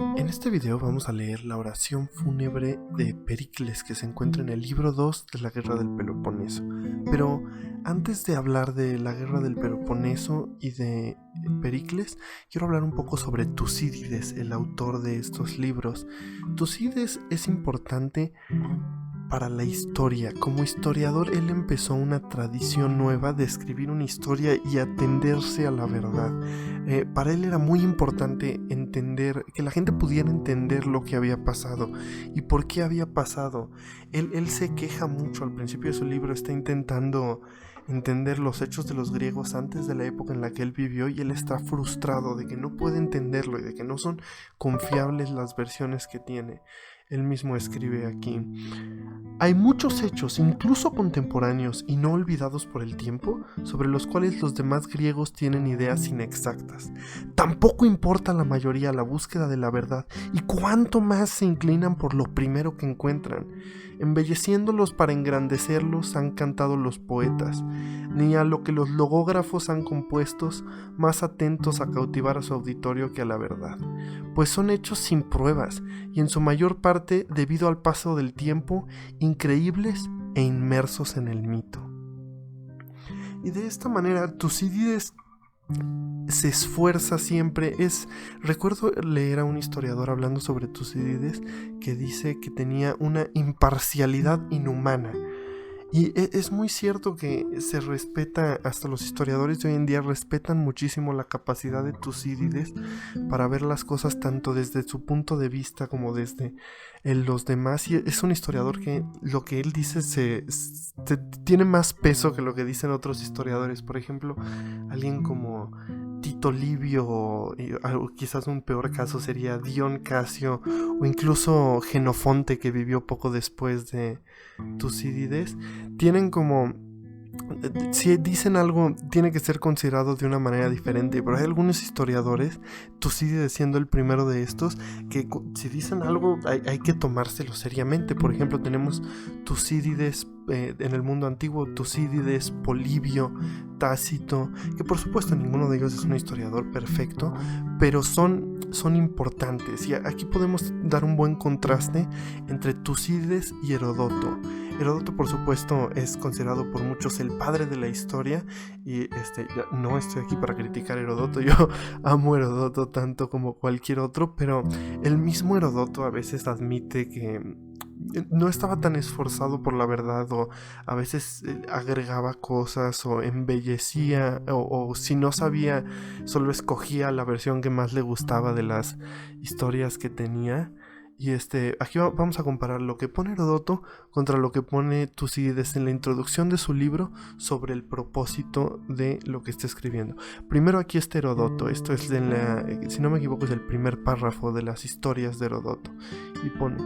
En este video vamos a leer la oración fúnebre de Pericles que se encuentra en el libro 2 de la Guerra del Peloponeso. Pero antes de hablar de la Guerra del Peloponeso y de Pericles, quiero hablar un poco sobre Tucídides, el autor de estos libros. Tucídides es importante para la historia. Como historiador, él empezó una tradición nueva de escribir una historia y atenderse a la verdad. Para él era muy importante entender, que la gente pudiera entender lo que había pasado y por qué había pasado. Él se queja mucho al principio de su libro, está intentando entender los hechos de los griegos antes de la época en la que él vivió, y él está frustrado de que no puede entenderlo y de que no son confiables las versiones que tiene. Él mismo escribe aquí: hay muchos hechos, incluso contemporáneos y no olvidados por el tiempo, sobre los cuales los demás griegos tienen ideas inexactas. Tampoco importa la mayoría la búsqueda de la verdad, y cuánto más se inclinan por lo primero que encuentran. Embelleciéndolos para engrandecerlos han cantado los poetas, ni a lo que los logógrafos han compuesto, más atentos a cautivar a su auditorio que a la verdad, pues son hechos sin pruebas, y en su mayor parte, debido al paso del tiempo, increíbles e inmersos en el mito. Y de esta manera Tucídides se esfuerza siempre. Recuerdo leer a un historiador hablando sobre Tucídides que dice que tenía una imparcialidad inhumana. Y es muy cierto que se respeta, hasta los historiadores de hoy en día respetan muchísimo la capacidad de Tucídides para ver las cosas tanto desde su punto de vista como desde los demás. Y es un historiador que lo que él dice tiene más peso que lo que dicen otros historiadores. Por ejemplo, alguien como Tito Livio, o quizás un peor caso sería Dion Casio, o incluso Jenofonte, que vivió poco después de Tucídides, tienen como, si dicen algo tiene que ser considerado de una manera diferente, pero hay algunos historiadores, Tucídides siendo el primero de estos, que si dicen algo hay que tomárselo seriamente. Por ejemplo, tenemos Tucídides en el mundo antiguo, Tucídides, Polibio, Tácito, que por supuesto ninguno de ellos es un historiador perfecto, pero son importantes. Y aquí podemos dar un buen contraste entre Tucídides y Heródoto. Heródoto, por supuesto, es considerado por muchos el padre de la historia, y no estoy aquí para criticar a Heródoto. Yo amo a Heródoto tanto como cualquier otro, pero el mismo Heródoto a veces admite que no estaba tan esforzado por la verdad, o a veces agregaba cosas o embellecía, o si no sabía, solo escogía la versión que más le gustaba de las historias que tenía. Y aquí vamos a comparar lo que pone Heródoto contra lo que pone Tucídides en la introducción de su libro sobre el propósito de lo que está escribiendo. Primero aquí está Heródoto. Esto es si no me equivoco, es el primer párrafo de las historias de Heródoto. Y pone: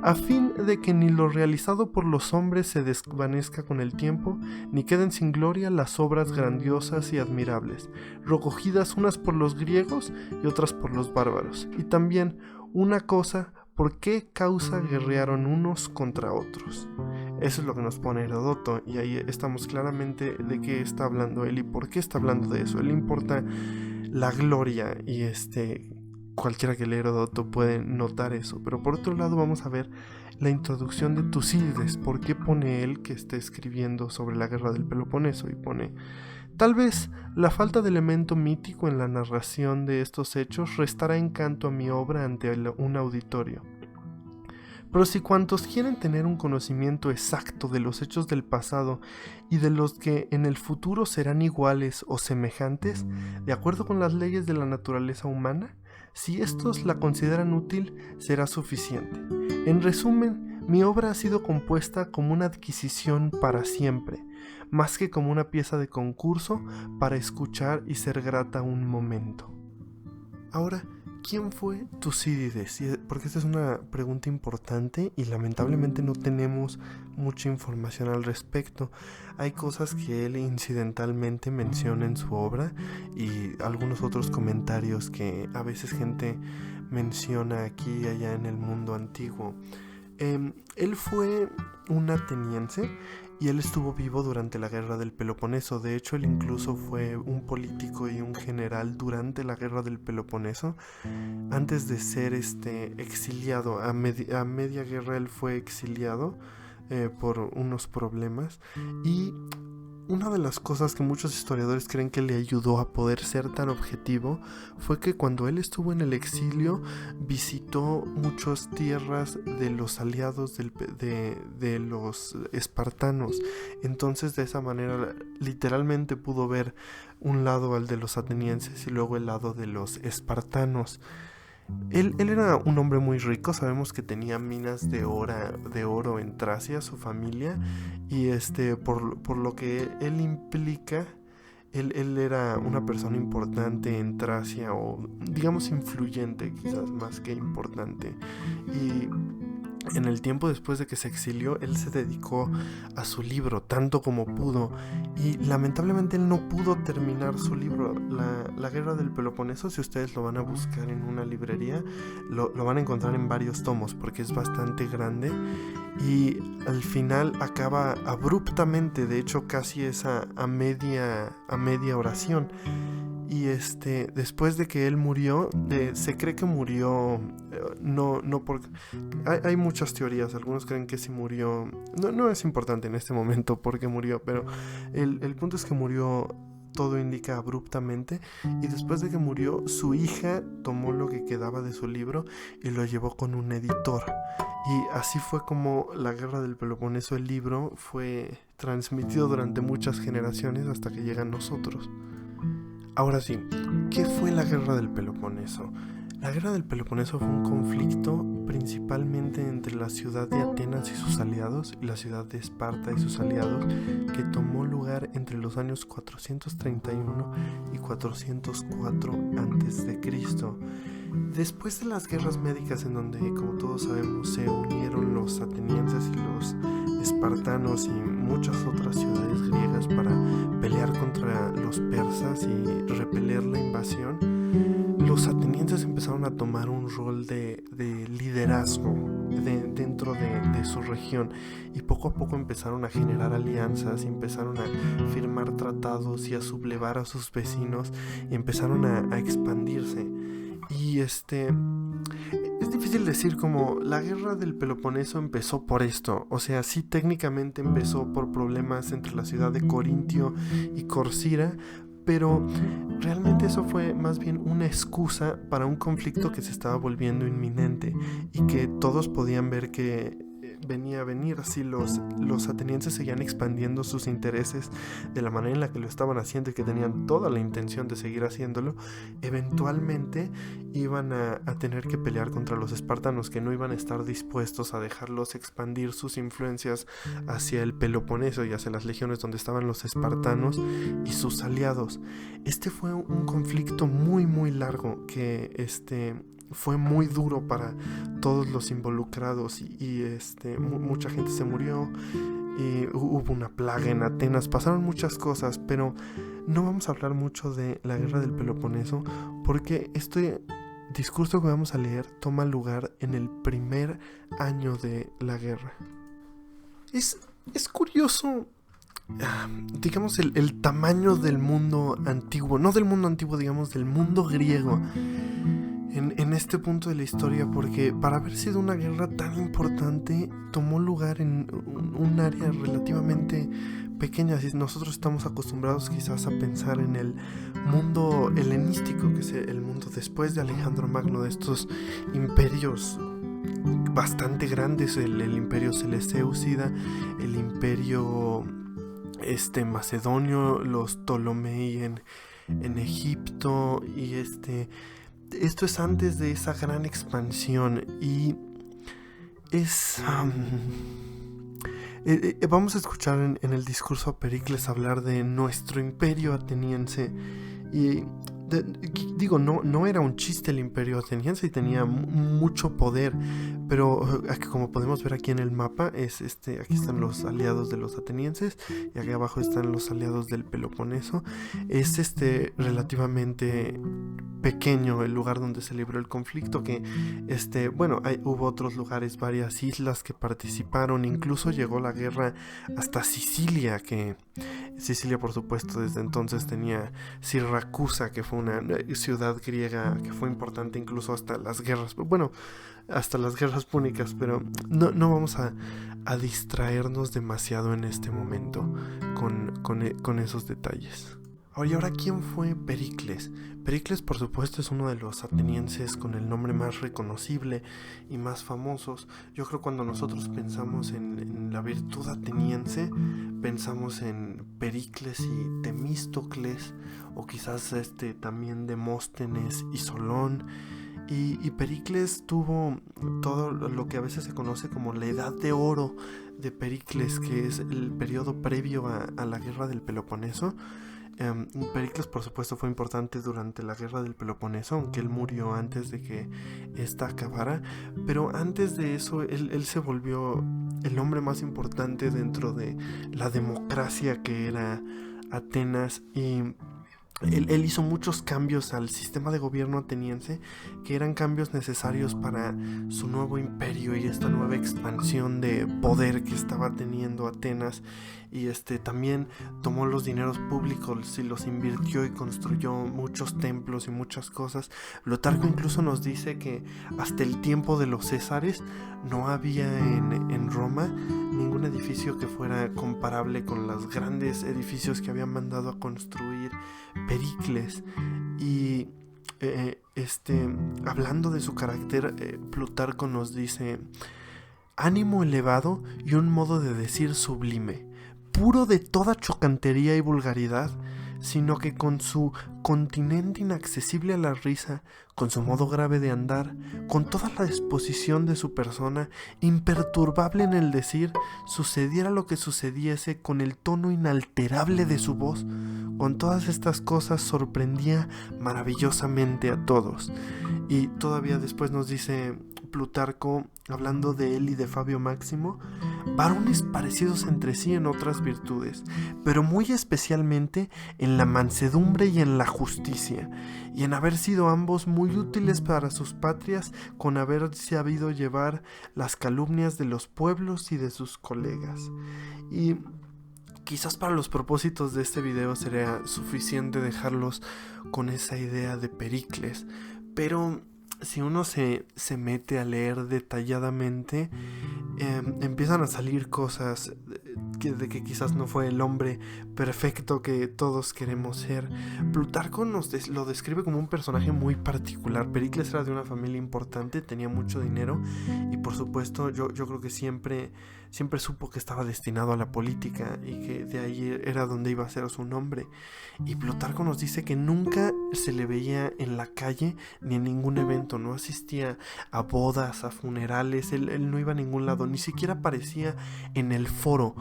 a fin de que ni lo realizado por los hombres se desvanezca con el tiempo, ni queden sin gloria las obras grandiosas y admirables, recogidas unas por los griegos y otras por los bárbaros. Y también una cosa: ¿por qué causa guerrearon unos contra otros? Eso es lo que nos pone Heródoto, y ahí estamos claramente de qué está hablando él y por qué está hablando de eso. Él importa la gloria, y cualquiera que lee Heródoto puede notar eso. Pero por otro lado vamos a ver la introducción de Tucídides. ¿Por qué pone él que está escribiendo sobre la guerra del Peloponeso? Y pone: tal vez la falta de elemento mítico en la narración de estos hechos restará encanto a mi obra ante un auditorio. Pero si cuantos quieren tener un conocimiento exacto de los hechos del pasado y de los que en el futuro serán iguales o semejantes, de acuerdo con las leyes de la naturaleza humana, si estos la consideran útil, será suficiente. En resumen, mi obra ha sido compuesta como una adquisición para siempre, más que como una pieza de concurso para escuchar y ser grata un momento. Ahora, ¿quién fue Tucídides? Porque esta es una pregunta importante y lamentablemente no tenemos mucha información al respecto. Hay cosas que él incidentalmente menciona en su obra y algunos otros comentarios que a veces gente menciona aquí y allá en el mundo antiguo. Él fue un ateniense y él estuvo vivo durante la guerra del Peloponeso. De hecho, él incluso fue un político y un general durante la guerra del Peloponeso. Antes de ser exiliado, a media guerra él fue exiliado por unos problemas. Y una de las cosas que muchos historiadores creen que le ayudó a poder ser tan objetivo fue que cuando él estuvo en el exilio visitó muchas tierras de los aliados de los espartanos. Entonces de esa manera literalmente pudo ver un lado al de los atenienses y luego el lado de los espartanos. Él era un hombre muy rico, sabemos que tenía minas de oro en Tracia, su familia, y por lo que él implica, él era una persona importante en Tracia, o digamos influyente quizás más que importante. Y en el tiempo después de que se exilió, él se dedicó a su libro tanto como pudo, y lamentablemente él no pudo terminar su libro. La guerra del Peloponeso, si ustedes lo van a buscar en una librería, lo van a encontrar en varios tomos porque es bastante grande, y al final acaba abruptamente, de hecho casi es a media oración. Y después de que él murió, se cree que murió, no porque hay muchas teorías. Algunos creen que sí murió, no es importante en este momento por qué murió, pero el punto es que murió, todo indica, abruptamente. Y después de que murió, su hija tomó lo que quedaba de su libro y lo llevó con un editor. Y así fue como la guerra del Peloponeso, el libro, fue transmitido durante muchas generaciones hasta que llega a nosotros. Ahora sí, ¿qué fue la guerra del Peloponeso? La guerra del Peloponeso fue un conflicto principalmente entre la ciudad de Atenas y sus aliados y la ciudad de Esparta y sus aliados, que tomó lugar entre los años 431 y 404 a.C. Después de las guerras médicas, en donde, como todos sabemos, se unieron los atenienses y los espartanos y muchas otras ciudades griegas para pelear contra los persas y repeler la invasión, los atenienses empezaron a tomar un rol de liderazgo dentro de su región, y poco a poco empezaron a generar alianzas, y empezaron a firmar tratados y a sublevar a sus vecinos, y empezaron a expandirse. Y es difícil decir como la guerra del Peloponeso empezó por esto. O sea, sí, técnicamente empezó por problemas entre la ciudad de Corintio y Corcira, pero realmente eso fue más bien una excusa para un conflicto que se estaba volviendo inminente y que todos podían ver que venía a venir. Así los atenienses seguían expandiendo sus intereses de la manera en la que lo estaban haciendo, y que tenían toda la intención de seguir haciéndolo. Eventualmente iban a tener que pelear contra los espartanos, que no iban a estar dispuestos a dejarlos expandir sus influencias hacia el Peloponeso y hacia las legiones donde estaban los espartanos y sus aliados. Fue un conflicto muy muy largo que fue muy duro para todos los involucrados, y mucha gente se murió, y hubo una plaga en Atenas, pasaron muchas cosas, pero no vamos a hablar mucho de la guerra del Peloponeso porque este discurso que vamos a leer toma lugar en el primer año de la guerra. Es curioso, digamos, el tamaño del mundo antiguo, no del mundo antiguo, digamos, del mundo griego en este punto de la historia, porque para haber sido una guerra tan importante tomó lugar en un área relativamente pequeña. Si nosotros estamos acostumbrados quizás a pensar en el mundo helenístico, que es el mundo después de Alejandro Magno, de estos imperios bastante grandes, el imperio Seleucida, el imperio macedonio, los Ptolomei en Egipto, y esto es antes de esa gran expansión, y vamos a escuchar en el discurso a Pericles hablar de nuestro imperio ateniense. Y digo, no era un chiste el imperio ateniense, y tenía mucho poder, pero como podemos ver aquí en el mapa, aquí están los aliados de los atenienses y aquí abajo están los aliados del Peloponeso. Es relativamente pequeño el lugar donde se libró el conflicto, que hubo otros lugares, varias islas que participaron, incluso llegó la guerra hasta Sicilia, que Sicilia, por supuesto, desde entonces tenía Siracusa, que fue una ciudad griega que fue importante incluso hasta las guerras púnicas, pero no vamos a distraernos demasiado en este momento con esos detalles. Ahora, ¿quién fue Pericles? Pericles, por supuesto, es uno de los atenienses con el nombre más reconocible y más famosos. Yo creo que cuando nosotros pensamos en la virtud ateniense, pensamos en Pericles y Temístocles, o quizás también Demóstenes y Solón. Y Pericles tuvo todo lo que a veces se conoce como la edad de oro de Pericles, que es el periodo previo a la guerra del Peloponeso. Pericles, por supuesto, fue importante durante la guerra del Peloponeso, aunque él murió antes de que esta acabara. Pero antes de eso, él se volvió el hombre más importante dentro de la democracia que era Atenas, y él hizo muchos cambios al sistema de gobierno ateniense, que eran cambios necesarios para su nuevo imperio y esta nueva expansión de poder que estaba teniendo Atenas. Y también tomó los dineros públicos y los invirtió y construyó muchos templos y muchas cosas. Plutarco incluso nos dice que hasta el tiempo de los Césares no había en Roma ningún edificio que fuera comparable con los grandes edificios que habían mandado a construir Pericles. Y hablando de su carácter, Plutarco nos dice: ánimo elevado y un modo de decir sublime, puro de toda chocantería y vulgaridad, sino que con su continente inaccesible a la risa, con su modo grave de andar, con toda la disposición de su persona, imperturbable en el decir, sucediera lo que sucediese, con el tono inalterable de su voz, con todas estas cosas sorprendía maravillosamente a todos. Y todavía después nos dice Plutarco, hablando de él y de Fabio Máximo: varones parecidos entre sí en otras virtudes, pero muy especialmente en la mansedumbre y en la justicia, y en haber sido ambos muy útiles para sus patrias, con haber sabido llevar las calumnias de los pueblos y de sus colegas. Y quizás para los propósitos de este video sería suficiente dejarlos con esa idea de Pericles, pero si uno se mete a leer detalladamente, empiezan a salir cosas de que quizás no fue el hombre perfecto que todos queremos ser. Plutarco lo describe como un personaje muy particular. Pericles era de una familia importante, tenía mucho dinero, y por supuesto yo creo que siempre supo que estaba destinado a la política y que de ahí era donde iba a ser su nombre. Y Plutarco nos dice que nunca se le veía en la calle ni en ningún evento, no asistía a bodas, a funerales, él no iba a ningún lado, ni siquiera aparecía en el foro.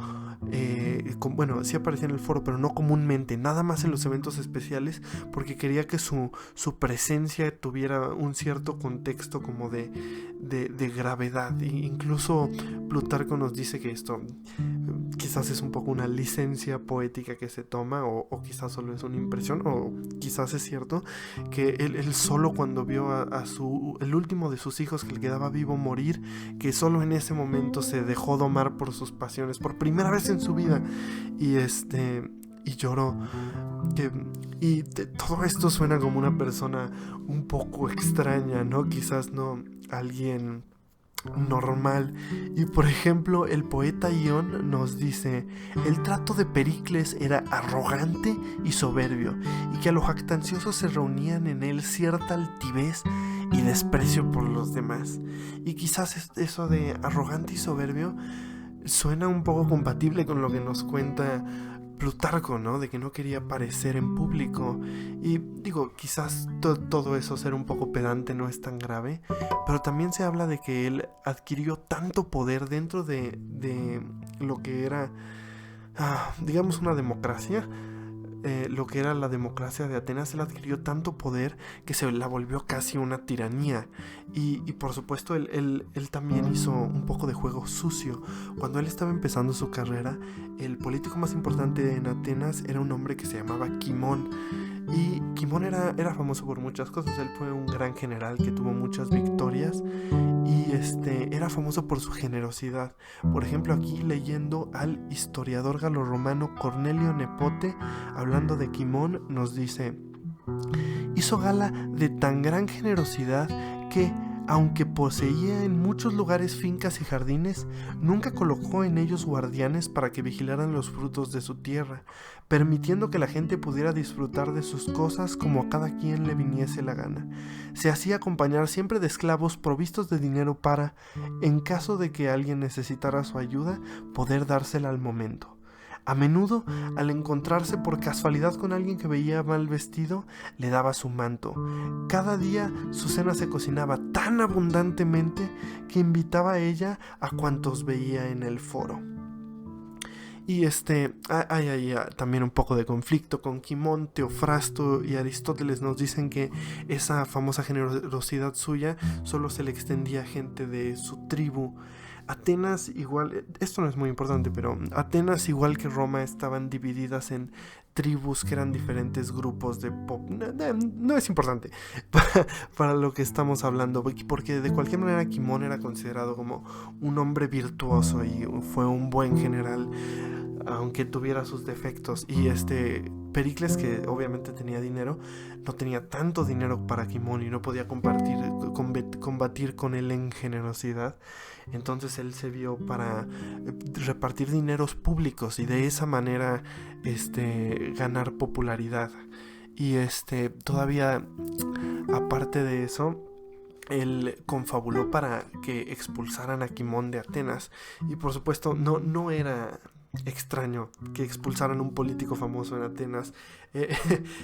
Sí aparecía en el foro, pero no comúnmente, nada más en los eventos especiales, porque quería que su presencia tuviera un cierto contexto como de gravedad. E incluso Plutarco nos dice que esto quizás es un poco una licencia poética que se toma, o quizás solo es una impresión, o quizás es cierto que él solo cuando vio a el último de sus hijos que le quedaba vivo morir, que solo en ese momento se dejó domar por sus pasiones por primera vez en su vida, y lloró. Todo esto suena como una persona un poco extraña, ¿no? Quizás no alguien normal. Y por ejemplo, el poeta Ión nos dice: el trato de Pericles era arrogante y soberbio, y que a los jactanciosos se reunían en él cierta altivez y desprecio por los demás. Y quizás eso de arrogante y soberbio suena un poco compatible con lo que nos cuenta Plutarco, ¿no? De que no quería aparecer en público. Y digo, quizás todo eso, ser un poco pedante, no es tan grave, pero también se habla de que él adquirió tanto poder dentro de lo que era, digamos, una democracia. Lo que era la democracia de Atenas, él adquirió tanto poder que se la volvió casi una tiranía. Y por supuesto él también hizo un poco de juego sucio. Cuando él estaba empezando su carrera, el político más importante en Atenas era un hombre que se llamaba Quimón. Y Kimón era famoso por muchas cosas. Él fue un gran general que tuvo muchas victorias y era famoso por su generosidad. Por ejemplo, aquí leyendo al historiador galorromano Cornelio Nepote, hablando de Kimón, nos dice: hizo gala de tan gran generosidad que, aunque poseía en muchos lugares fincas y jardines, nunca colocó en ellos guardianes para que vigilaran los frutos de su tierra, permitiendo que la gente pudiera disfrutar de sus cosas como a cada quien le viniese la gana. Se hacía acompañar siempre de esclavos provistos de dinero para, en caso de que alguien necesitara su ayuda, poder dársela al momento. A menudo, al encontrarse por casualidad con alguien que veía mal vestido, le daba su manto. Cada día su cena se cocinaba tan abundantemente que invitaba a ella a cuantos veía en el foro. Y hay ahí también un poco de conflicto con Kimón. Teofrasto y Aristóteles nos dicen que esa famosa generosidad suya solo se le extendía a gente de su tribu. Atenas igual, esto no es muy importante, pero Atenas igual que Roma estaban divididas en tribus que eran diferentes grupos de no es importante para lo que estamos hablando, porque de cualquier manera Kimón era considerado como un hombre virtuoso y fue un buen general, aunque tuviera sus defectos. Y Pericles, que obviamente tenía dinero, no tenía tanto dinero para Kimón y no podía combatir con él en generosidad. Entonces él se vio para repartir dineros públicos y de esa manera ganar popularidad. Y todavía aparte de eso, él confabuló para que expulsaran a Kimón de Atenas. Y por supuesto no era extraño que expulsaran a un político famoso en Atenas.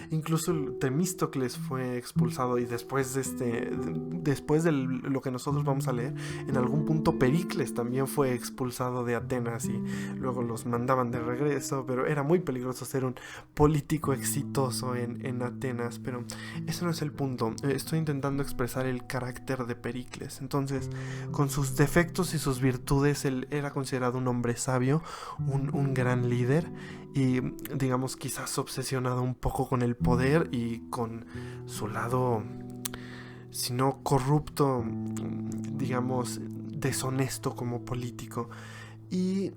Incluso Temístocles fue expulsado, y después de lo que nosotros vamos a leer, en algún punto Pericles también fue expulsado de Atenas y luego los mandaban de regreso. Pero era muy peligroso ser un político exitoso en Atenas. Pero ese no es el punto. Estoy intentando expresar el carácter de Pericles. Entonces, con sus defectos y sus virtudes, él era considerado un hombre sabio, un gran líder, y digamos quizás obsesionado un poco con el poder y con su lado, si no corrupto, digamos deshonesto como político. Y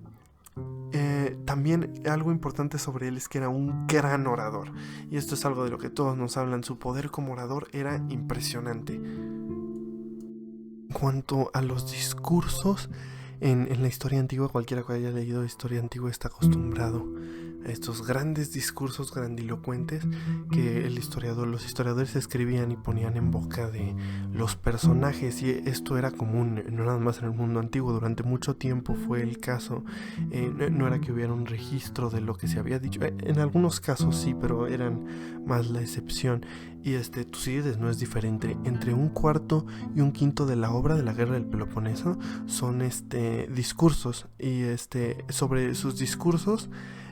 también algo importante sobre él es que era un gran orador, y esto es algo de lo que todos nos hablan. Su poder como orador era impresionante. En cuanto a los discursos, en la historia antigua, cualquiera que haya leído historia antigua está acostumbrado a estos grandes discursos grandilocuentes que los historiadores escribían y ponían en boca de los personajes, y esto era común no nada más en el mundo antiguo. Durante mucho tiempo fue el caso. No era que hubiera un registro de lo que se había dicho. En algunos casos sí, pero eran más la excepción. Y Tucídides no es diferente. Entre un cuarto y un quinto de la obra de la Guerra del Peloponeso son discursos. Y sobre sus discursos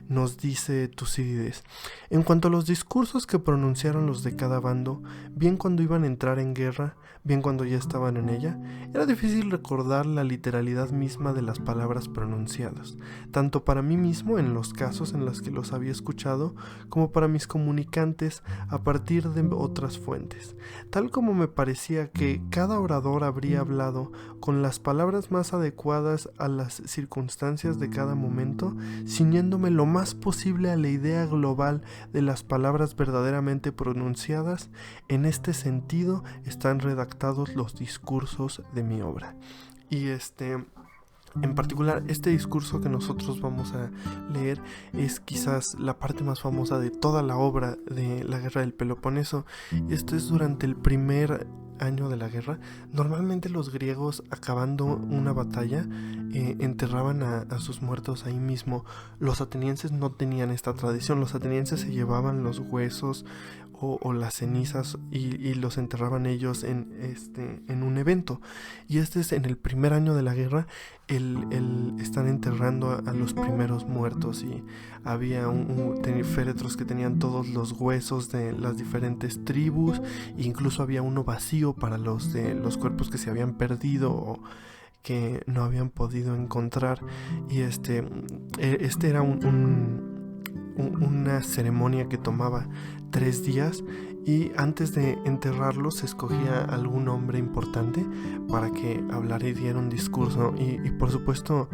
nos dice Tucídides: en cuanto a los discursos que pronunciaron los de cada bando, bien cuando iban a entrar en guerra, bien cuando ya estaban en ella, era difícil recordar la literalidad misma de las palabras pronunciadas, tanto para mí mismo en los casos en los que los había escuchado, como para mis comunicantes a partir de otras fuentes, tal como me parecía que cada orador habría hablado con las palabras más adecuadas a las circunstancias de cada momento, ciñéndome lo más posible a la idea global de las palabras verdaderamente pronunciadas. En este sentido están redactados los discursos de mi obra. Y en particular, este discurso que nosotros vamos a leer es quizás la parte más famosa de toda la obra de la Guerra del Peloponeso. Esto es durante el primer año de la guerra. Normalmente los griegos, acabando una batalla, enterraban a sus muertos ahí mismo. Los atenienses no tenían esta tradición. Los atenienses se llevaban los huesos o las cenizas y los enterraban ellos en un evento. Y es en el primer año de la guerra. Están enterrando a los primeros muertos, y había féretros que tenían todos los huesos de las diferentes tribus, e incluso había uno vacío para los cuerpos que se habían perdido o que no habían podido encontrar. Y era una ceremonia que tomaba 3 días, y antes de enterrarlos se escogía algún hombre importante para que hablara y diera un discurso. Y por supuesto,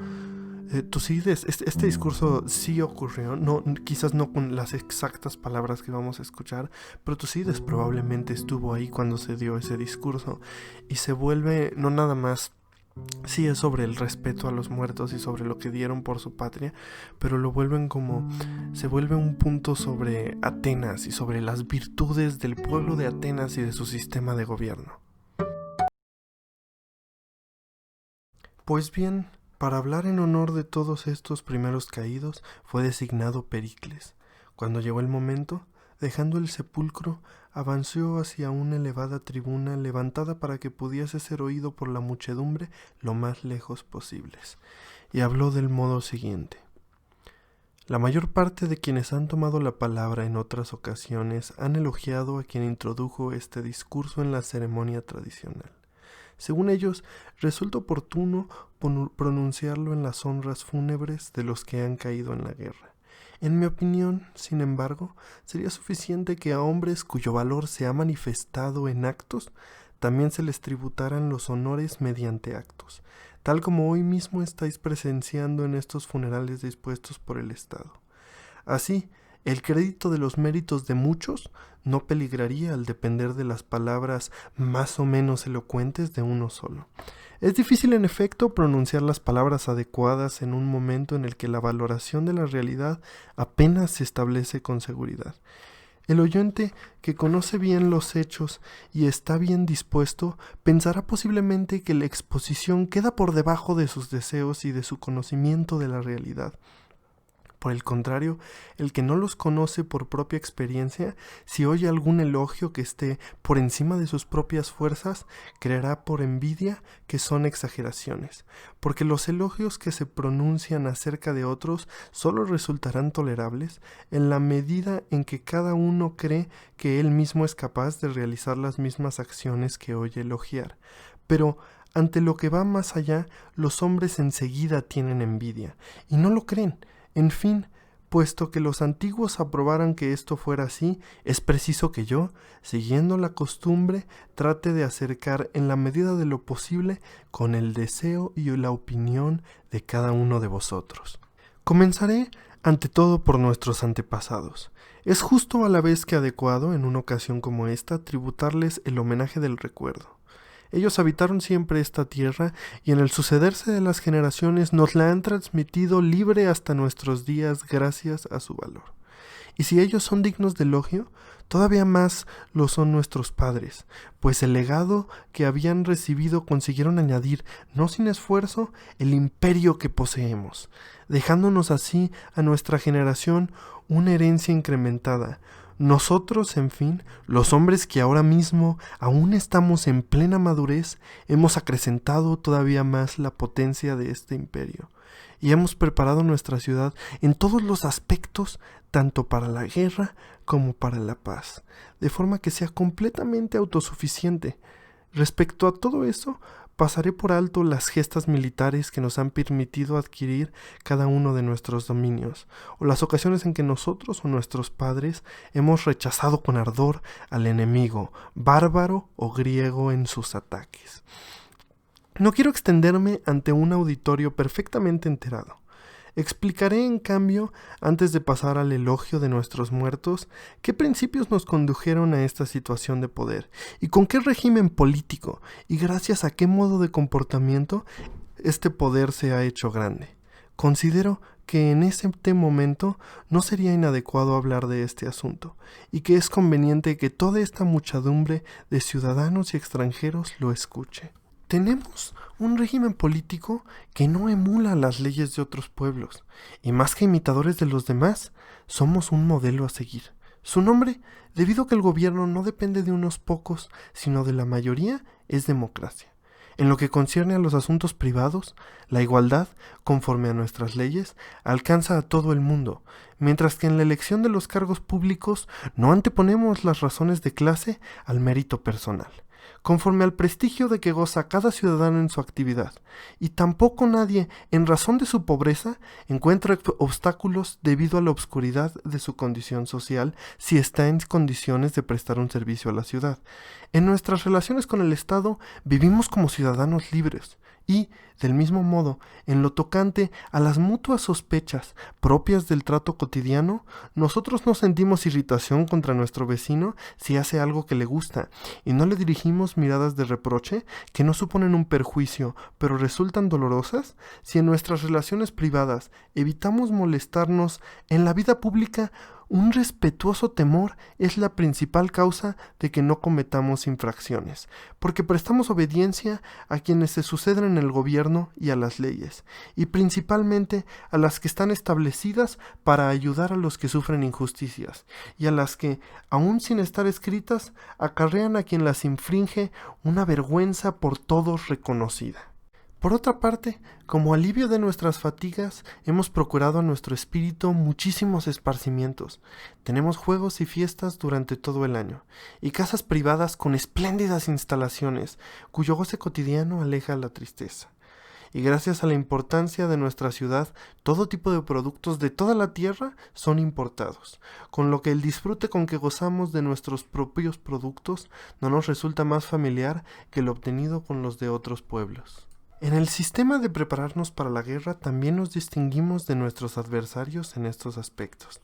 Tucídides, este discurso sí ocurrió, quizás no con las exactas palabras que vamos a escuchar, pero Tucídides probablemente estuvo ahí cuando se dio ese discurso, y se vuelve no nada más, sí es sobre el respeto a los muertos y sobre lo que dieron por su patria, pero se vuelve un punto sobre Atenas y sobre las virtudes del pueblo de Atenas y de su sistema de gobierno. Pues bien, para hablar en honor de todos estos primeros caídos fue designado Pericles. Cuando llegó el momento, dejando el sepulcro, avanzó hacia una elevada tribuna levantada para que pudiese ser oído por la muchedumbre lo más lejos posibles, y habló del modo siguiente: la mayor parte de quienes han tomado la palabra en otras ocasiones han elogiado a quien introdujo este discurso en la ceremonia tradicional. Según ellos, resulta oportuno pronunciarlo en las honras fúnebres de los que han caído en la guerra. En mi opinión, sin embargo, sería suficiente que a hombres cuyo valor se ha manifestado en actos, también se les tributaran los honores mediante actos, tal como hoy mismo estáis presenciando en estos funerales dispuestos por el Estado. Así, el crédito de los méritos de muchos no peligraría al depender de las palabras más o menos elocuentes de uno solo. Es difícil, en efecto, pronunciar las palabras adecuadas en un momento en el que la valoración de la realidad apenas se establece con seguridad. El oyente, que conoce bien los hechos y está bien dispuesto, pensará posiblemente que la exposición queda por debajo de sus deseos y de su conocimiento de la realidad. Por el contrario, el que no los conoce por propia experiencia, si oye algún elogio que esté por encima de sus propias fuerzas, creerá por envidia que son exageraciones, porque los elogios que se pronuncian acerca de otros solo resultarán tolerables en la medida en que cada uno cree que él mismo es capaz de realizar las mismas acciones que oye elogiar. Pero ante lo que va más allá, los hombres enseguida tienen envidia, y no lo creen. En fin, puesto que los antiguos aprobaran que esto fuera así, es preciso que yo, siguiendo la costumbre, trate de acercar en la medida de lo posible con el deseo y la opinión de cada uno de vosotros. Comenzaré ante todo por nuestros antepasados. Es justo a la vez que adecuado, en una ocasión como esta, tributarles el homenaje del recuerdo. Ellos habitaron siempre esta tierra y en el sucederse de las generaciones nos la han transmitido libre hasta nuestros días gracias a su valor. Y si ellos son dignos de elogio, todavía más lo son nuestros padres, pues el legado que habían recibido consiguieron añadir, no sin esfuerzo, el imperio que poseemos, dejándonos así a nuestra generación una herencia incrementada. Nosotros, en fin, los hombres que ahora mismo aún estamos en plena madurez, hemos acrecentado todavía más la potencia de este imperio y hemos preparado nuestra ciudad en todos los aspectos, tanto para la guerra como para la paz, de forma que sea completamente autosuficiente. Respecto a todo eso, pasaré por alto las gestas militares que nos han permitido adquirir cada uno de nuestros dominios, o las ocasiones en que nosotros o nuestros padres hemos rechazado con ardor al enemigo, bárbaro o griego, en sus ataques. No quiero extenderme ante un auditorio perfectamente enterado. Explicaré, en cambio, antes de pasar al elogio de nuestros muertos, qué principios nos condujeron a esta situación de poder y con qué régimen político y gracias a qué modo de comportamiento este poder se ha hecho grande. Considero que en este momento no sería inadecuado hablar de este asunto y que es conveniente que toda esta muchedumbre de ciudadanos y extranjeros lo escuche. Tenemos un régimen político que no emula las leyes de otros pueblos, y más que imitadores de los demás, somos un modelo a seguir. Su nombre, debido a que el gobierno no depende de unos pocos, sino de la mayoría, es democracia. En lo que concierne a los asuntos privados, la igualdad, conforme a nuestras leyes, alcanza a todo el mundo, mientras que en la elección de los cargos públicos no anteponemos las razones de clase al mérito personal. conforme al prestigio de que goza cada ciudadano en su actividad, y tampoco nadie, en razón de su pobreza, encuentra obstáculos debido a la obscuridad de su condición social si está en condiciones de prestar un servicio a la ciudad. En nuestras relaciones con el Estado vivimos como ciudadanos libres, y, del mismo modo, en lo tocante a las mutuas sospechas propias del trato cotidiano, nosotros no sentimos irritación contra nuestro vecino si hace algo que le gusta, y no le dirigimos miradas de reproche que no suponen un perjuicio, pero resultan dolorosas, si en nuestras relaciones privadas evitamos molestarnos. En la vida pública, un respetuoso temor es la principal causa de que no cometamos infracciones, porque prestamos obediencia a quienes se suceden en el gobierno y a las leyes, y principalmente a las que están establecidas para ayudar a los que sufren injusticias, y a las que, aun sin estar escritas, acarrean a quien las infringe una vergüenza por todos reconocida. Por otra parte, como alivio de nuestras fatigas, hemos procurado a nuestro espíritu muchísimos esparcimientos. Tenemos juegos y fiestas durante todo el año, y casas privadas con espléndidas instalaciones, cuyo goce cotidiano aleja la tristeza. Y gracias a la importancia de nuestra ciudad, todo tipo de productos de toda la tierra son importados, con lo que el disfrute con que gozamos de nuestros propios productos no nos resulta más familiar que el obtenido con los de otros pueblos. En el sistema de prepararnos para la guerra también nos distinguimos de nuestros adversarios en estos aspectos.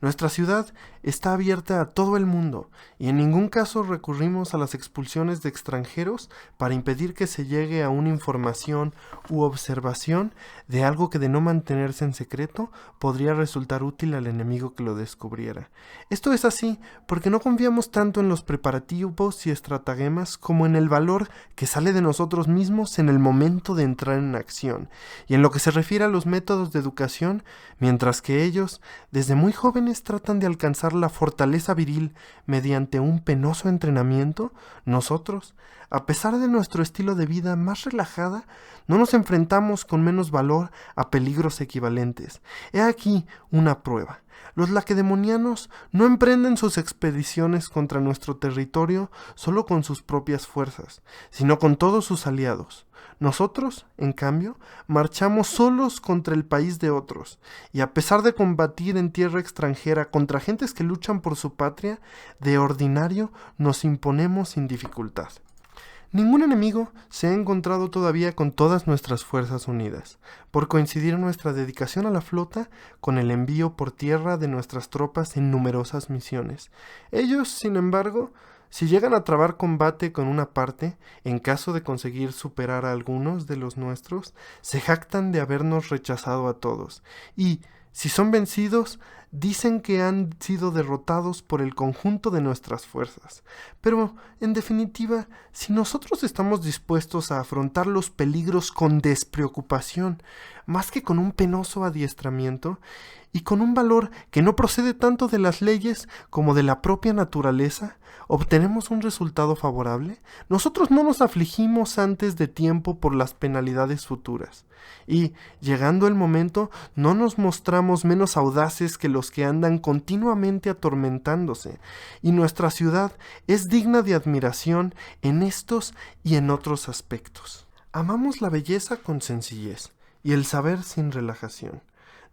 Nuestra ciudad está abierta a todo el mundo y en ningún caso recurrimos a las expulsiones de extranjeros para impedir que se llegue a una información u observación de algo que, de no mantenerse en secreto, podría resultar útil al enemigo que lo descubriera. Esto es así porque no confiamos tanto en los preparativos y estratagemas como en el valor que sale de nosotros mismos en el momento de entrar en acción, y en lo que se refiere a los métodos de educación, mientras que ellos, desde muy jóvenes, tratan de alcanzar la fortaleza viril mediante un penoso entrenamiento, nosotros, a pesar de nuestro estilo de vida más relajada, no nos enfrentamos con menos valor a peligros equivalentes. He aquí una prueba. Los lacedemonianos no emprenden sus expediciones contra nuestro territorio solo con sus propias fuerzas, sino con todos sus aliados. Nosotros, en cambio, marchamos solos contra el país de otros, y a pesar de combatir en tierra extranjera contra gentes que luchan por su patria, de ordinario nos imponemos sin dificultad. Ningún enemigo se ha encontrado todavía con todas nuestras fuerzas unidas, por coincidir nuestra dedicación a la flota con el envío por tierra de nuestras tropas en numerosas misiones. Ellos, sin embargo, si llegan a trabar combate con una parte, en caso de conseguir superar a algunos de los nuestros, se jactan de habernos rechazado a todos, y, si son vencidos, dicen que han sido derrotados por el conjunto de nuestras fuerzas. Pero, en definitiva, si nosotros estamos dispuestos a afrontar los peligros con despreocupación, más que con un penoso adiestramiento, y con un valor que no procede tanto de las leyes como de la propia naturaleza, obtenemos un resultado favorable. Nosotros no nos afligimos antes de tiempo por las penalidades futuras, y, llegando el momento, no nos mostramos menos audaces que los que andan continuamente atormentándose, y nuestra ciudad es digna de admiración en estos y en otros aspectos. Amamos la belleza con sencillez, y el saber sin relajación.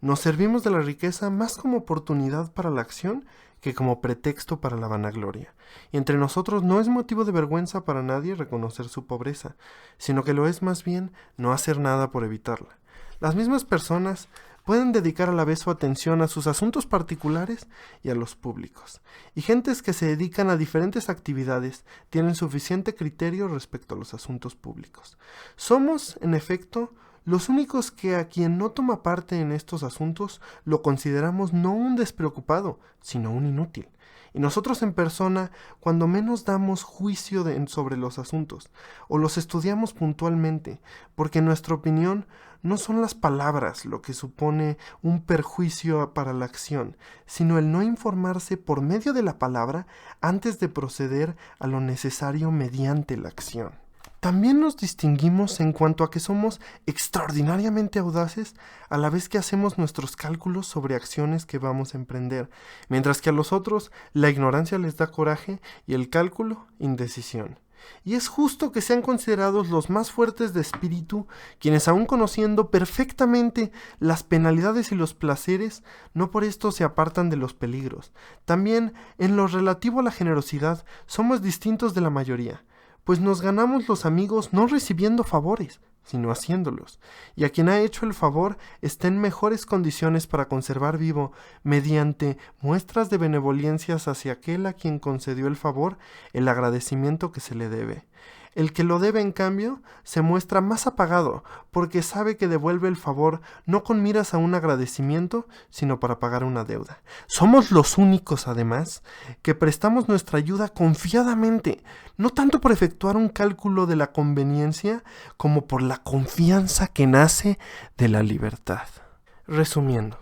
Nos servimos de la riqueza más como oportunidad para la acción que como pretexto para la vanagloria. Y entre nosotros no es motivo de vergüenza para nadie reconocer su pobreza, sino que lo es más bien no hacer nada por evitarla. Las mismas personas pueden dedicar a la vez su atención a sus asuntos particulares y a los públicos. Y gentes que se dedican a diferentes actividades tienen suficiente criterio respecto a los asuntos públicos. Somos, en efecto, los únicos que a quien no toma parte en estos asuntos lo consideramos no un despreocupado, sino un inútil. Y nosotros en persona, cuando menos damos juicio sobre los asuntos, o los estudiamos puntualmente, porque en nuestra opinión no son las palabras lo que supone un perjuicio para la acción, sino el no informarse por medio de la palabra antes de proceder a lo necesario mediante la acción. También nos distinguimos en cuanto a que somos extraordinariamente audaces a la vez que hacemos nuestros cálculos sobre acciones que vamos a emprender, mientras que a los otros la ignorancia les da coraje y el cálculo indecisión. y es justo que sean considerados los más fuertes de espíritu, quienes aun conociendo perfectamente las penalidades y los placeres, no por esto se apartan de los peligros. También, en lo relativo a la generosidad, somos distintos de la mayoría, pues nos ganamos los amigos no recibiendo favores, sino haciéndolos, y a quien ha hecho el favor está en mejores condiciones para conservar vivo, mediante muestras de benevolencias hacia aquel a quien concedió el favor, el agradecimiento que se le debe. El que lo debe, en cambio, se muestra más apagado, porque sabe que devuelve el favor no con miras a un agradecimiento, sino para pagar una deuda. Somos los únicos, además, que prestamos nuestra ayuda confiadamente, no tanto por efectuar un cálculo de la conveniencia, como por la confianza que nace de la libertad. Resumiendo,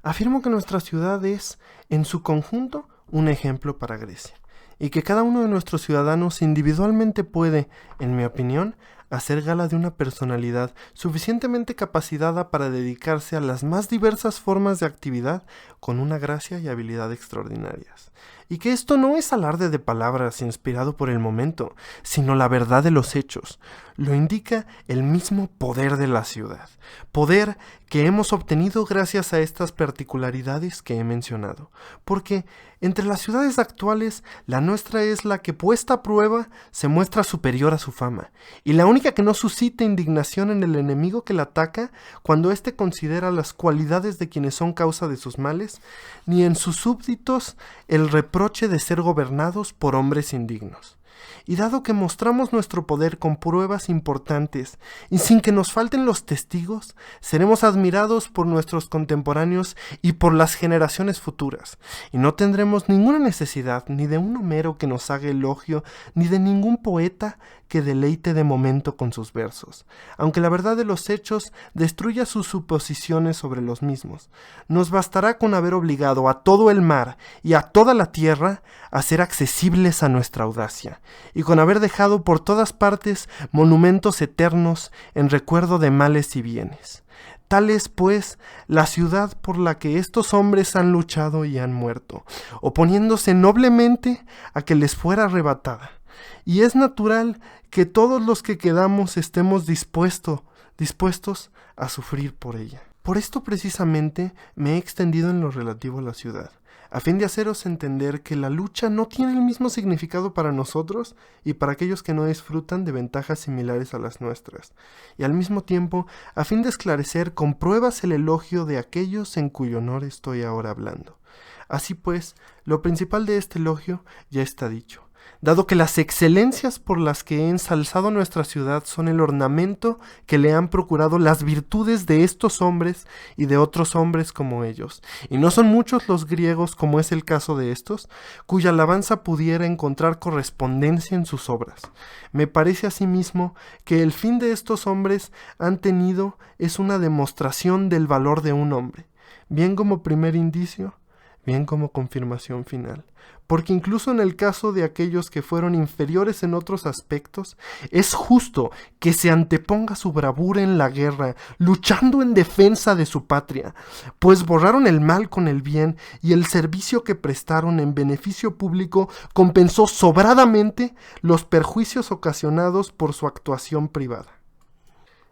afirmo que nuestra ciudad es, en su conjunto, un ejemplo para Grecia, y que cada uno de nuestros ciudadanos individualmente puede, en mi opinión, hacer gala de una personalidad suficientemente capacitada para dedicarse a las más diversas formas de actividad con una gracia y habilidad extraordinarias. Y que esto no es alarde de palabras inspirado por el momento, sino la verdad de los hechos. Lo indica el mismo poder de la ciudad, poder que hemos obtenido gracias a estas particularidades que he mencionado, porque entre las ciudades actuales la nuestra es la que, puesta a prueba, se muestra superior a su fama, y la única que no suscita indignación en el enemigo que la ataca cuando éste considera las cualidades de quienes son causa de sus males, ni en sus súbditos el reproche de ser gobernados por hombres indignos. Y dado que mostramos nuestro poder con pruebas importantes y sin que nos falten los testigos, seremos admirados por nuestros contemporáneos y por las generaciones futuras, y no tendremos ninguna necesidad ni de un Homero que nos haga elogio, ni de ningún poeta que deleite de momento con sus versos, aunque la verdad de los hechos destruya sus suposiciones sobre los mismos. Nos bastará con haber obligado a todo el mar y a toda la tierra a ser accesibles a nuestra audacia, y con haber dejado por todas partes monumentos eternos en recuerdo de males y bienes. Tal es, pues, la ciudad por la que estos hombres han luchado y han muerto, oponiéndose noblemente a que les fuera arrebatada. Y es natural que todos los que quedamos estemos dispuestos a sufrir por ella. Por esto precisamente me he extendido en lo relativo a la ciudad, a fin de haceros entender que la lucha no tiene el mismo significado para nosotros y para aquellos que no disfrutan de ventajas similares a las nuestras, y al mismo tiempo a fin de esclarecer con pruebas el elogio de aquellos en cuyo honor estoy ahora hablando. Así pues, lo principal de este elogio ya está dicho. Dado que las excelencias por las que he ensalzado nuestra ciudad son el ornamento que le han procurado las virtudes de estos hombres y de otros hombres como ellos, y no son muchos los griegos, como es el caso de estos, cuya alabanza pudiera encontrar correspondencia en sus obras. Me parece asimismo que el fin de estos hombres han tenido es una demostración del valor de un hombre, bien como primer indicio, bien como confirmación final. Porque incluso en el caso de aquellos que fueron inferiores en otros aspectos, es justo que se anteponga su bravura en la guerra, luchando en defensa de su patria, pues borraron el mal con el bien y el servicio que prestaron en beneficio público compensó sobradamente los perjuicios ocasionados por su actuación privada.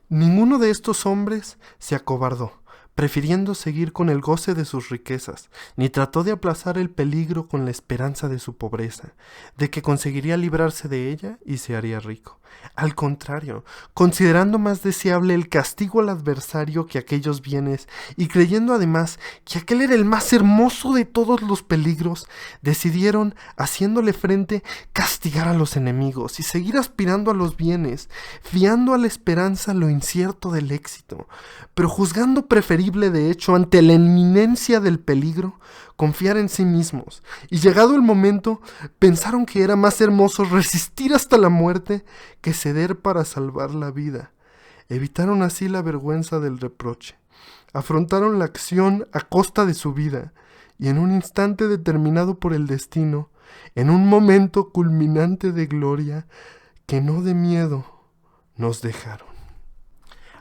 Ninguno de estos hombres se acobardó, prefiriendo seguir con el goce de sus riquezas, ni trató de aplazar el peligro con la esperanza de su pobreza, de que conseguiría librarse de ella y se haría rico. Al contrario, considerando más deseable el castigo al adversario que aquellos bienes, y creyendo además que aquel era el más hermoso de todos los peligros, decidieron, haciéndole frente, castigar a los enemigos y seguir aspirando a los bienes, fiando a la esperanza lo incierto del éxito, pero juzgando preferible de hecho ante la inminencia del peligro, confiar en sí mismos, y llegado el momento, pensaron que era más hermoso resistir hasta la muerte que ceder para salvar la vida. Evitaron así la vergüenza del reproche, afrontaron la acción a costa de su vida, y en un instante determinado por el destino, en un momento culminante de gloria, que no de miedo, nos dejaron.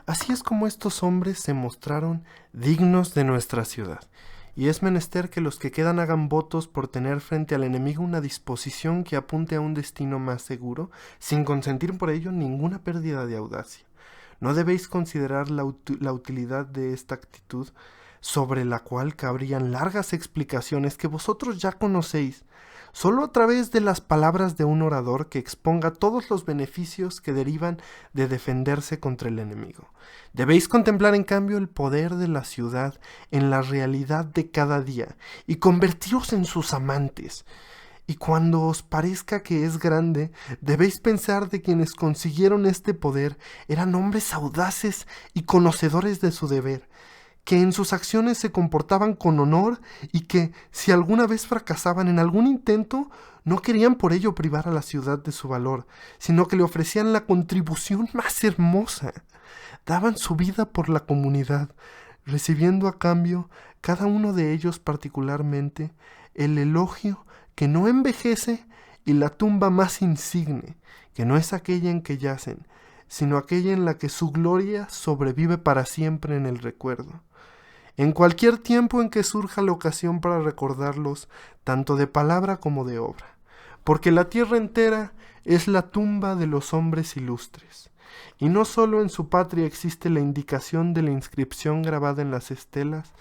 Así es como estos hombres se mostraron dignos de nuestra ciudad, y es menester que los que quedan hagan votos por tener frente al enemigo una disposición que apunte a un destino más seguro, sin consentir por ello ninguna pérdida de audacia. No debéis considerar la utilidad de esta actitud, sobre la cual cabrían largas explicaciones que vosotros ya conocéis, solo a través de las palabras de un orador que exponga todos los beneficios que derivan de defenderse contra el enemigo. Debéis contemplar en cambio el poder de la ciudad en la realidad de cada día y convertiros en sus amantes. Y cuando os parezca que es grande, debéis pensar de quienes consiguieron este poder eran hombres audaces y conocedores de su deber, que en sus acciones se comportaban con honor y que, si alguna vez fracasaban en algún intento, no querían por ello privar a la ciudad de su valor, sino que le ofrecían la contribución más hermosa. Daban su vida por la comunidad, recibiendo a cambio, cada uno de ellos particularmente, el elogio que no envejece y la tumba más insigne, que no es aquella en que yacen, sino aquella en la que su gloria sobrevive para siempre en el recuerdo. En cualquier tiempo en que surja la ocasión para recordarlos, tanto de palabra como de obra, porque la tierra entera es la tumba de los hombres ilustres, y no solo en su patria existe la indicación de la inscripción grabada en las estelas,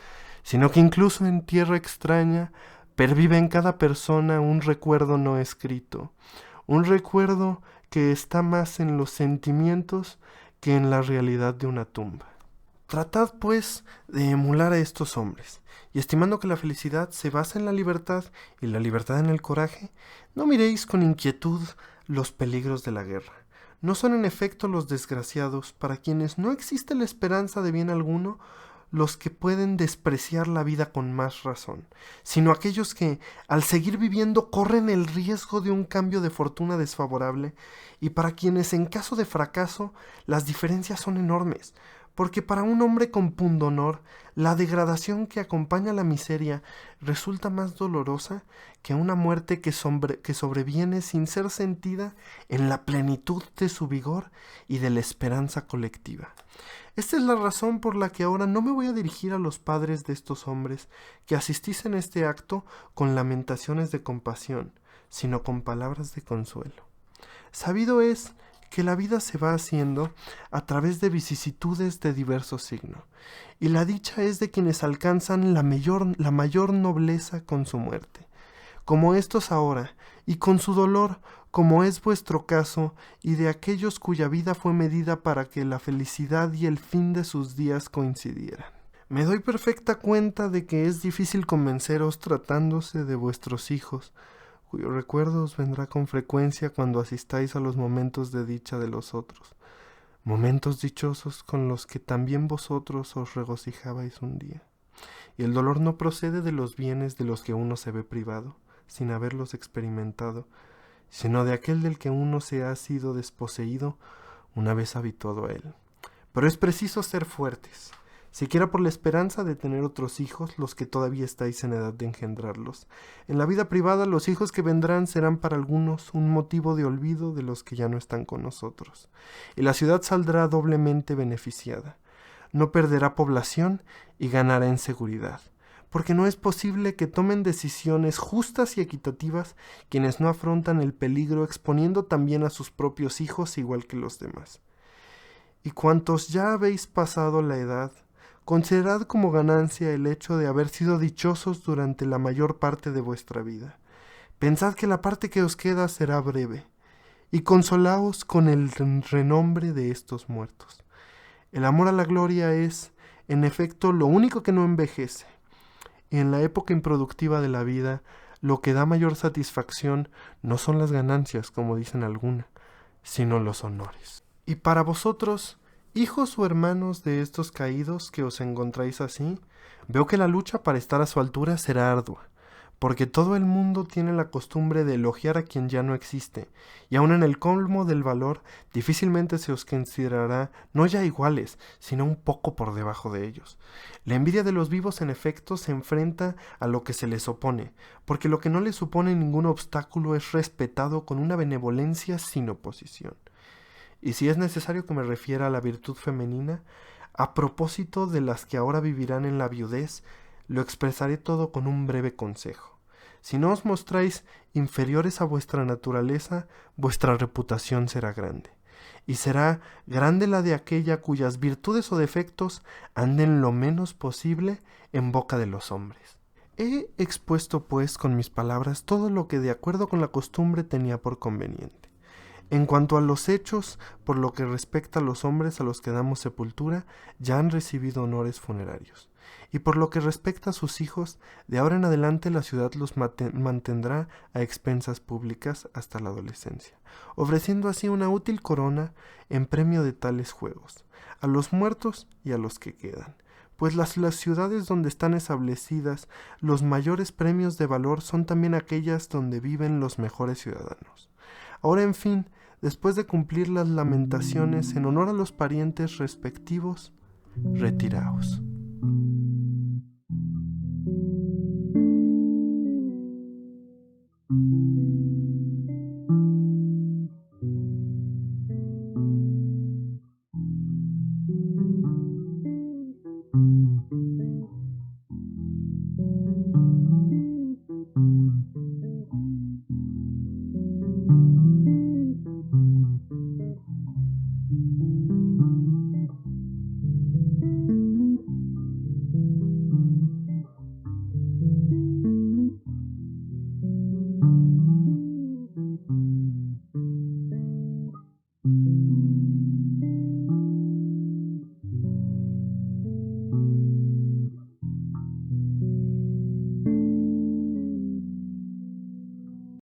sino que incluso en tierra extraña pervive en cada persona un recuerdo no escrito, un recuerdo que está más en los sentimientos que en la realidad de una tumba. Tratad, pues, de emular a estos hombres, y estimando que la felicidad se basa en la libertad y la libertad en el coraje, no miréis con inquietud los peligros de la guerra. No son en efecto los desgraciados, para quienes no existe la esperanza de bien alguno, los que pueden despreciar la vida con más razón, sino aquellos que, al seguir viviendo, corren el riesgo de un cambio de fortuna desfavorable, y para quienes, en caso de fracaso, las diferencias son enormes, porque para un hombre con pundonor, la degradación que acompaña la miseria resulta más dolorosa que una muerte que sobreviene sin ser sentida en la plenitud de su vigor y de la esperanza colectiva. Esta es la razón por la que ahora no me voy a dirigir a los padres de estos hombres que asistís en este acto con lamentaciones de compasión, sino con palabras de consuelo. Sabido es que la vida se va haciendo a través de vicisitudes de diverso signo, y la dicha es de quienes alcanzan la mayor nobleza con su muerte, como estos ahora, y con su dolor, como es vuestro caso, y de aquellos cuya vida fue medida para que la felicidad y el fin de sus días coincidieran. Me doy perfecta cuenta de que es difícil convenceros tratándose de vuestros hijos, cuyo recuerdo os vendrá con frecuencia cuando asistáis a los momentos de dicha de los otros, momentos dichosos con los que también vosotros os regocijabais un día. Y el dolor no procede de los bienes de los que uno se ve privado, sin haberlos experimentado, sino de aquel del que uno se ha sido desposeído una vez habituado a él. Pero es preciso ser fuertes, siquiera por la esperanza de tener otros hijos, los que todavía estáis en edad de engendrarlos. En la vida privada, los hijos que vendrán serán para algunos un motivo de olvido de los que ya no están con nosotros, y la ciudad saldrá doblemente beneficiada. No perderá población y ganará en seguridad, porque no es posible que tomen decisiones justas y equitativas quienes no afrontan el peligro exponiendo también a sus propios hijos igual que los demás. Y cuantos ya habéis pasado la edad, considerad como ganancia el hecho de haber sido dichosos durante la mayor parte de vuestra vida. Pensad que la parte que os queda será breve, y consolaos con el renombre de estos muertos. El amor a la gloria es, en efecto, lo único que no envejece, y en la época improductiva de la vida, lo que da mayor satisfacción no son las ganancias, como dicen algunas, sino los honores. Y para vosotros, hijos o hermanos de estos caídos que os encontráis así, veo que la lucha para estar a su altura será ardua, porque todo el mundo tiene la costumbre de elogiar a quien ya no existe, y aun en el colmo del valor, difícilmente se os considerará no ya iguales, sino un poco por debajo de ellos. La envidia de los vivos, en efecto, se enfrenta a lo que se les opone, porque lo que no les supone ningún obstáculo es respetado con una benevolencia sin oposición. Y si es necesario que me refiera a la virtud femenina, a propósito de las que ahora vivirán en la viudez, lo expresaré todo con un breve consejo. Si no os mostráis inferiores a vuestra naturaleza, vuestra reputación será grande, y será grande la de aquella cuyas virtudes o defectos anden lo menos posible en boca de los hombres. He expuesto, pues, con mis palabras todo lo que de acuerdo con la costumbre tenía por conveniente. En cuanto a los hechos, por lo que respecta a los hombres a los que damos sepultura, ya han recibido honores funerarios. Y por lo que respecta a sus hijos, de ahora en adelante la ciudad los mantendrá a expensas públicas hasta la adolescencia, ofreciendo así una útil corona en premio de tales juegos, a los muertos y a los que quedan. Pues las ciudades donde están establecidas los mayores premios de valor son también aquellas donde viven los mejores ciudadanos. Ahora, en fin, después de cumplir las lamentaciones en honor a los parientes respectivos, retiraos.